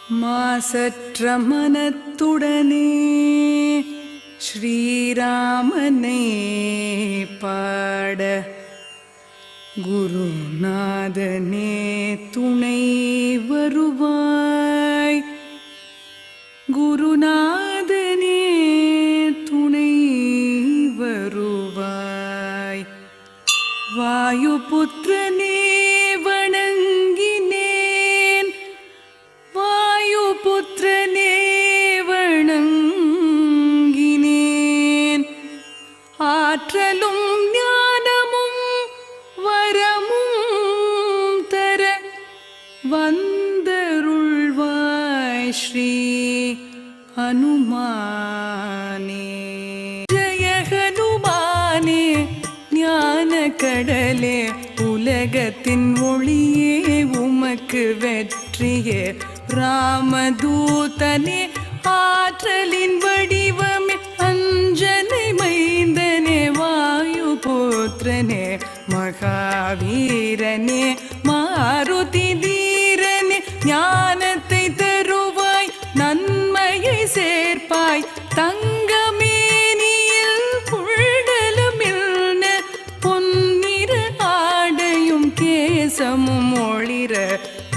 மாசற்ற மனத்துடனே ஸ்ரீராமனை பாட குருநாதனே துணை வருவாய். குருநாதனே துணை வருவாய். வாயுபுத்திரனே வணங்கினேன். வாயுபுத்திரனே வணங்கினேன். ஆற்றலும் ஞானமும் வரமும் தர வந்தருள்வாய் ஸ்ரீ ஹனுமானே. ஜெய ஹனுமானே, ஞான கடலே, உலகத்தின் ஒளியே, உமக்கு வெற்றியே. ராமதூதனே, ஆற்றலின் வடிவமே, அஞ்சனை மைந்தனே, வாயுபுத்திரனே, மகாவீரனே, மாருதி தீரனே, ஞானத்தை தருவாய், நன்மையை சேர்ப்பாய். தங்கமேனியில் புள்ளலமில்ன பொன்னிற ஆடையும் கேசமும் ஒளிர,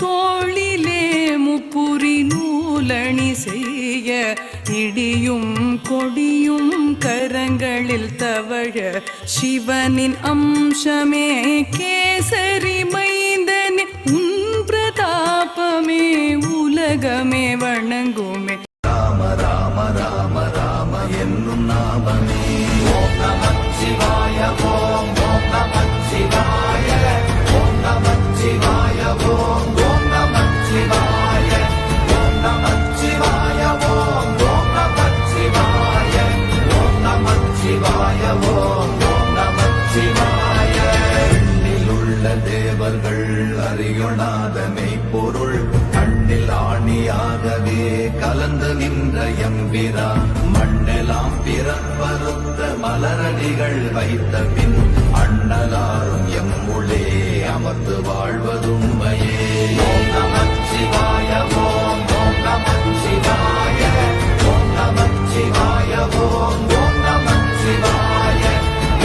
தோளிலே முப்புரி நூலணி செய்ய, இடியும் கொடியும் கரங்களில் தவழ, சிவனின் அம்சமே கேசரி மைந்தனே, உன் பிரதாபமே உலகமே வணங்குமே. ராம ராம ராம ராம என்னும் நாமமே. ஓம் நமச்சிவாய ஓம் ஓம் நமச்சிவாய ஓம் நமச்சிவாய ஓம் ஓம் நமச்சிவாய ஓம் நமச்சிவாய ஓம் ஓம் நமச்சிவாய ஓம் நமச்சிவாய ஓம் ஓம் நமச்சிவாய. எண்ணிலுள்ள தேவர்கள் அறியொணாத மெய்ப்பொருள், கண்ணில் ஆணியாகவே கலந்து நின்ற எம்பிரா, மண்ணெல்லாம் பிறப்பறுத்த மலரடிகள் வைத்த பின், அண்ணலாரும் எம்முளே அமர்ந்து வாழ்வதுண்மையே. ஓம் நமச்சிவாய ஓம் ஓம் நமச்சிவாய ஓம் நமச்சிவாய ஓம் ஓம் நமச்சிவாய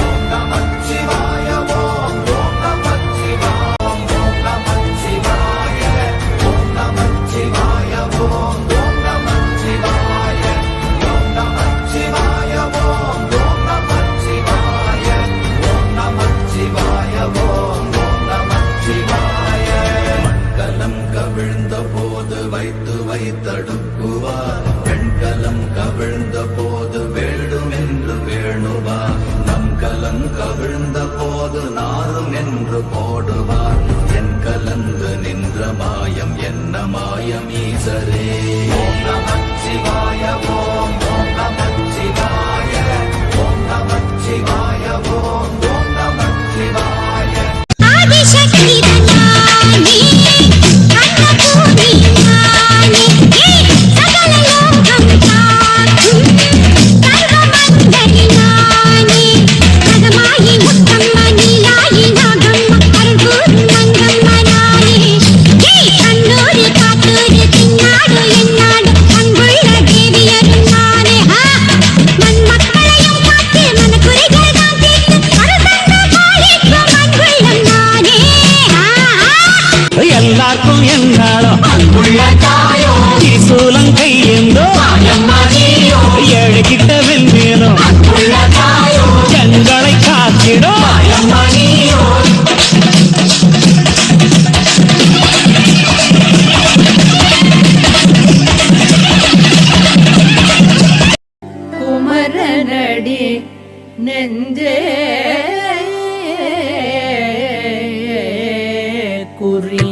ஓம் நமச்சிவாய ஓம் ஓம் நமச்சிவாய ஓம் நமச்சிவாய ஓம் நமச்சிவாய ஓம் ஓம் நமச்சிவாய ஓம் நமச்சிவாய ஓம் ஓம் நமச்சிவாய ஓம் நமச்சிவாய ஓம் ஓம் நமச்சிவாய. மண்கலம் கவிழ்ந்த போது வைத்து வைத்தடுக்குவார், பெண்கலம் கவிழ்ந்த போது வேண்டும் என்று வேணுவார், நம் கலம் கவிழ்ந்த போது நாரும் என்று போடுவார். என் கலந்து நின்ற மாயம் என்ன மாயம் ஈசரே. ஓம் நமச்சிவாய ஓம் ஓம் நமச்சிவாய ஓம் நமச்சிவாய ஓம் ஓம் நமச்சிவாய. ஆதிசக்தி தன்னானே அன்னபூமி நானே, சகல லோகம் காக்கும் சர்வமங்கலி நானே. நகமாயி முத்தம்மா நீலாயி நாகம்மா அருள்கூரும் மங்கம்மா நானே. கண்ணூரு காத்தூரு தென்னாடு என்னாடு அன்புள்ள தேவியரும் நானே. மண் மக்களையும் காத்து மனக்குறைகள் தான் தீர்த்து அரசங்க பாலிக்கும் அன்புள்ளம் நானே. எல்லாருக்கும் என்னாலோ அன்புள்ள தாயோ திரிசூலம் கையேந்தோ ஏழு கிட்ட வெல்வேனோ அன்புள்ள தாயோ கண்களை காத்திடோ மணியோ. குமரனடி நெஞ்சே குறி.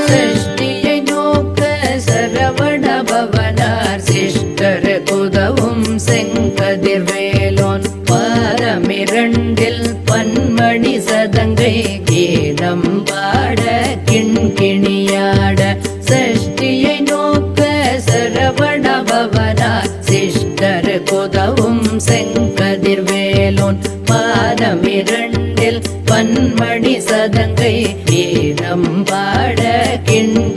சஷ்டியை நோக்க சரவண பவனார் சிஷ்டர் குதவும் செங்கதிர்வேலோன், பாரமிரண்டில் பன்மணி சதங்கை கீதம் பாட கிண்கிணியாட. சஷ்டியை நோக்க சரவண பவனார் சிஷ்டர் குதவும் செங்கதிர் வானமிரண்டில் பன்மணி சதங்கை ஏனம் பாட கிண்ண